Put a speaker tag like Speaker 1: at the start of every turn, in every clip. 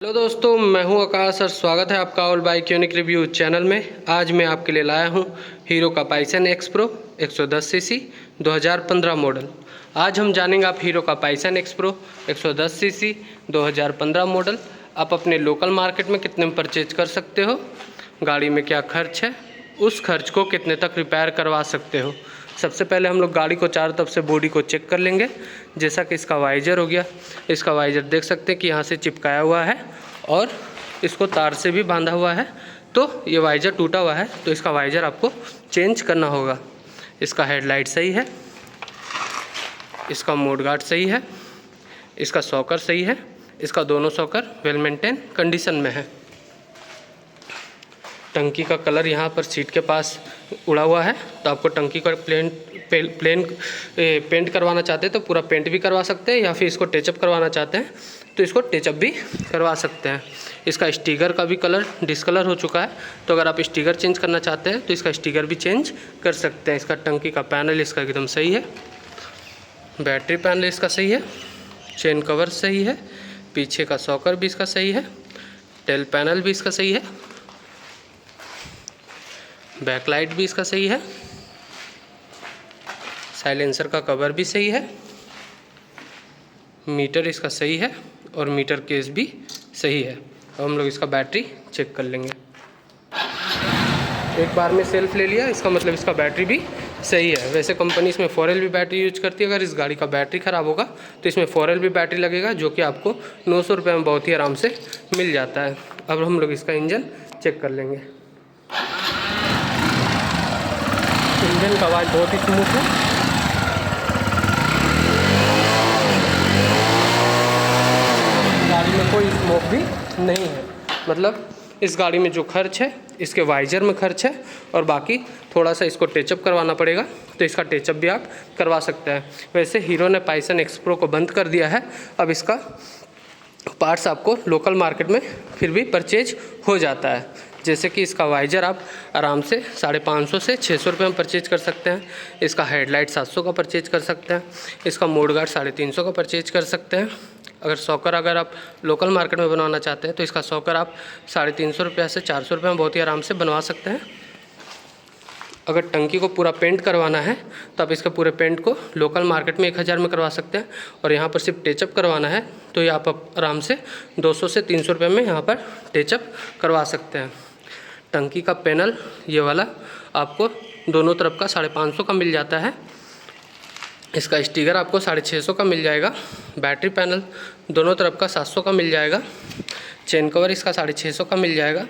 Speaker 1: Hello दोस्तों, मैं हूं आकाश और स्वागत है आपका all bike unique review channel में। आज मैं आपके लिए लाया हूं हीरो का पाइसन एक्स प्रो 110 सीसी 2015 मॉडल। आज हम जानेंगे आप हीरो का पाइसन एक्स प्रो 110 सीसी 2015 मॉडल आप अपने लोकल मार्केट में कितने में परचेज कर सकते हो, गाड़ी में क्या खर्च है, उस खर्च को कितने तक रिपेयर करवा सकते हो। सबसे पहले हम लोग गाड़ी को चारों तरफ से बॉडी को चेक कर लेंगे। जैसा कि इसका वाइजर हो गया, इसका वाइजर देख सकते हैं कि यहाँ से चिपकाया हुआ है और इसको तार से भी बांधा हुआ है, तो ये वाइजर टूटा हुआ है, तो इसका वाइजर आपको चेंज करना होगा। इसका हेडलाइट सही है, इसका मोड गार्ड सही है, इसका सॉकर सही है, इसका दोनों सॉकर वेल मेंटेन कंडीशन में है। टंकी का कलर यहाँ पर सीट के पास उड़ा हुआ है, तो आपको टंकी का पेंट करवाना चाहते हैं तो पूरा पेंट भी करवा सकते हैं, या फिर इसको टचअप करवाना चाहते हैं तो इसको टचअप भी करवा सकते हैं। इसका स्टिकर का भी कलर डिसकलर हो चुका है, तो अगर आप स्टिकर चेंज करना चाहते हैं तो इसका स्टिकर भी चेंज कर सकते हैं। इसका टंकी का पैनल इसका एकदम सही है, बैटरी पैनल इसका सही है, चेन कवर सही है, पीछे का सॉकर भी इसका सही है, टेल पैनल भी इसका सही है, बैकलाइट भी इसका सही है, साइलेंसर का कवर भी सही है, मीटर इसका सही है और मीटर केस भी सही है। अब हम लोग इसका बैटरी चेक कर लेंगे। एक बार में सेल्फ ले लिया, इसका मतलब इसका बैटरी भी सही है। वैसे कंपनी इसमें 4LB बैटरी यूज करती है। अगर इस गाड़ी का बैटरी ख़राब होगा तो इसमें 4LB बैटरी लगेगा, जो कि आपको 900 रुपये में बहुत ही आराम से मिल जाता है। अब हम लोग इसका इंजन चेक कर लेंगे। इंजन का आवाज़ बहुत ही स्मूथ है। गाड़ी में कोई स्मोक भी नहीं है, मतलब इस गाड़ी में जो खर्च है इसके वाइजर में खर्च है, और बाकी थोड़ा सा इसको टचअप करवाना पड़ेगा, तो इसका टचअप भी आप करवा सकते हैं। वैसे हीरो ने पाइसन एक्स प्रो को बंद कर दिया है, अब इसका पार्ट्स आपको लोकल मार्केट में फिर भी परचेज हो जाता है। जैसे कि इसका वाइजर आप आराम से 550 से 600 रुपये में परचेज कर सकते हैं। इसका हेडलाइट 700 का परचेज कर सकते हैं। इसका मोड गार्ड 350 का परचेज कर सकते हैं। अगर सॉकर अगर आप लोकल मार्केट में बनवाना चाहते हैं तो इसका सॉकर आप 350 रुपये से 400 रुपये में बहुत ही आराम से बनवा सकते हैं। अगर टंकी को पूरा पेंट करवाना है तो आप इसके पूरे पेंट को लोकल मार्केट में 1000 में करवा सकते हैं, और यहाँ पर सिर्फ टचअप करवाना है तो ये आप आराम से 200 से 300 रुपये में यहाँ पर टचअप करवा सकते हैं। टंकी का पैनल ये वाला आपको दोनों तरफ का 550 का मिल जाता है। इसका स्टिकर आपको 650 का मिल जाएगा। बैटरी पैनल दोनों तरफ का 700 का मिल जाएगा। चेन कवर इसका 650 का मिल जाएगा।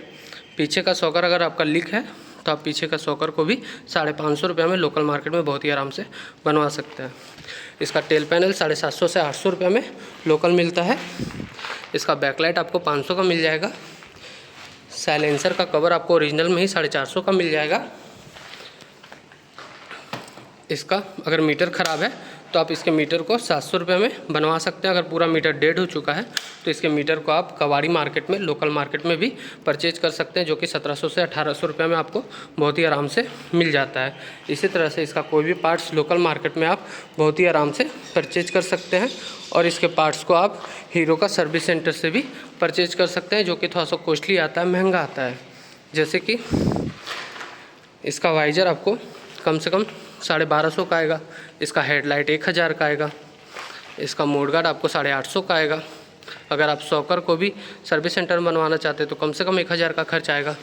Speaker 1: पीछे का सॉकर अगर आपका लीक है तो आप पीछे का सॉकर को भी 550 रुपये में लोकल मार्केट में बहुत ही आराम से बनवा सकते हैं। इसका टेल पैनल 750 से 800 रुपये में लोकल मिलता है। इसका बैकलाइट आपको 500 का मिल जाएगा। साइलेंसर का कवर आपको ओरिजिनल में ही 450 का मिल जाएगा। इसका अगर मीटर ख़राब है तो आप इसके मीटर को 700 रुपये में बनवा सकते हैं। अगर पूरा मीटर डेड हो चुका है तो इसके मीटर को आप कबाड़ी मार्केट में लोकल मार्केट में भी परचेज कर सकते हैं, जो कि 1700 से 1800 रुपये में आपको बहुत ही आराम से मिल जाता है। इसी तरह से इसका कोई भी पार्ट्स लोकल मार्केट में आप बहुत ही आराम से परचेज कर सकते हैं, और इसके पार्ट्स को आप हीरो का सर्विस सेंटर से भी परचेज कर सकते हैं, जो कि थोड़ा सा कॉस्टली आता है, महंगा आता है। जैसे कि इसका वाइजर आपको कम से कम 1250 का आएगा। इसका हेडलाइट 1000 का आएगा। इसका मोड गार्ड आपको 850 का आएगा। अगर आप सॉकर को भी सर्विस सेंटर में बनवाना चाहते हैं तो कम से कम 1000 का खर्च आएगा।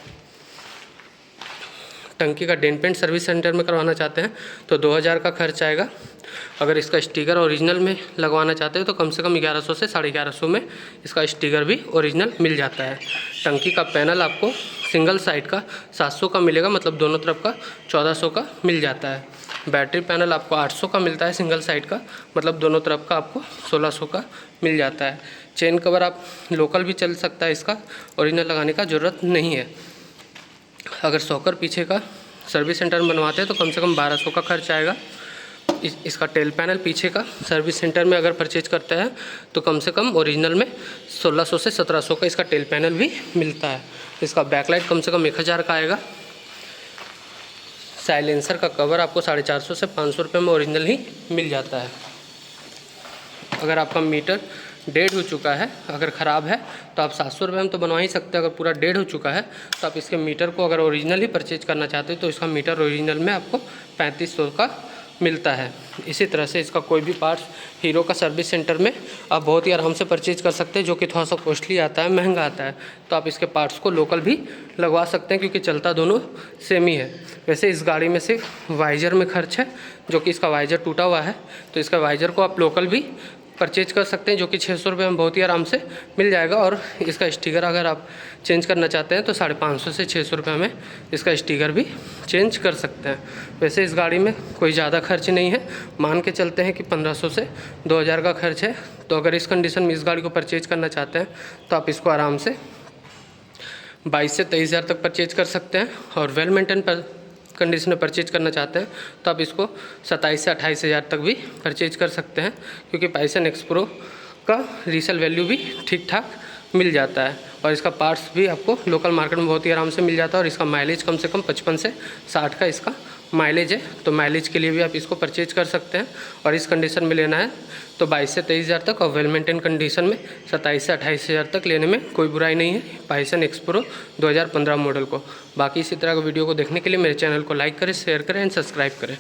Speaker 1: टंकी का डेंट पेंट सर्विस सेंटर में करवाना चाहते हैं तो 2000 का खर्च आएगा। अगर इसका स्टिकर ओरिजिनल में लगवाना चाहते हैं तो कम से कम 1100 से 1150 में इसका स्टिकर भी ओरिजिनल मिल जाता है। टंकी का पैनल आपको सिंगल साइड का 700 का मिलेगा, मतलब दोनों तरफ का 1400 का मिल जाता है। बैटरी पैनल आपको 800 का मिलता है सिंगल साइड का, मतलब दोनों तरफ का आपको 1600 का मिल जाता है। चेन कवर आप लोकल भी चल सकता है, इसका ओरिजिनल लगाने का ज़रूरत नहीं है। अगर सॉकर पीछे का सर्विस सेंटर में बनवाते हैं तो कम से कम 1200 का खर्च आएगा। इसका टेल पैनल पीछे का सर्विस सेंटर में अगर परचेज करते हैं तो कम से कम ओरिजिनल में 1600 से 1700 का इसका टेल पैनल भी मिलता है। इसका बैकलाइट कम से कम 1000 का आएगा। साइलेंसर का कवर आपको 450 से 500 रुपये में ओरिजिनल ही मिल जाता है। अगर आपका मीटर डेड हो चुका है, अगर ख़राब है तो आप 700 रुपये में तो बनवा ही सकते हैं। अगर पूरा डेड हो चुका है तो आप इसके मीटर को अगर ओरिजिनल ही परचेज करना चाहते हो तो इसका मीटर ओरिजिनल में आपको 3500 का मिलता है। इसी तरह से इसका कोई भी पार्ट्स हीरो का सर्विस सेंटर में आप बहुत ही आराम से परचेज कर सकते हैं, जो कि थोड़ा सा कॉस्टली आता है, महंगा आता है। तो आप इसके पार्ट्स को लोकल भी लगवा सकते हैं, क्योंकि चलता दोनों सेम ही है। वैसे इस गाड़ी में से वाइजर में खर्च है, जो कि इसका वाइजर टूटा हुआ है, तो इसका वाइजर को आप लोकल भी परचेज कर सकते हैं, जो कि 600 रुपये में बहुत ही आराम से मिल जाएगा। और इसका स्टिकर अगर आप चेंज करना चाहते हैं तो 550 से 600 रुपये में इसका स्टिकर भी चेंज कर सकते हैं। वैसे इस गाड़ी में कोई ज़्यादा खर्च नहीं है, मान के चलते हैं कि 1500 से 2000 का खर्च है। तो अगर इस कंडीशन में इस गाड़ी को परचेज करना चाहते हैं तो आप इसको आराम से 22 से 23 हज़ार तक परचेज कर सकते हैं। और वेल मेंटेन कंडीशन में परचेज करना चाहते हैं तो आप इसको 27 से 28 हज़ार तक भी परचेज कर सकते हैं, क्योंकि पाइसन एक्स प्रो का रीसेल वैल्यू भी ठीक ठाक मिल जाता है। और इसका पार्ट्स भी आपको लोकल मार्केट में बहुत ही आराम से मिल जाता है। और इसका माइलेज कम से कम 55 से 60 का इसका माइलेज है, तो माइलेज के लिए भी आप इसको परचेज कर सकते हैं। और इस कंडीशन में लेना है तो 22 से 23 हज़ार तक, और वेल मेंटेन कंडीशन में 27 से 28 हज़ार तक लेने में कोई बुराई नहीं है पाइसन एक्स प्रो 2015 मॉडल को। बाकी इसी तरह के वीडियो को देखने के लिए मेरे चैनल को लाइक करें, शेयर करें एंड सब्सक्राइब करें।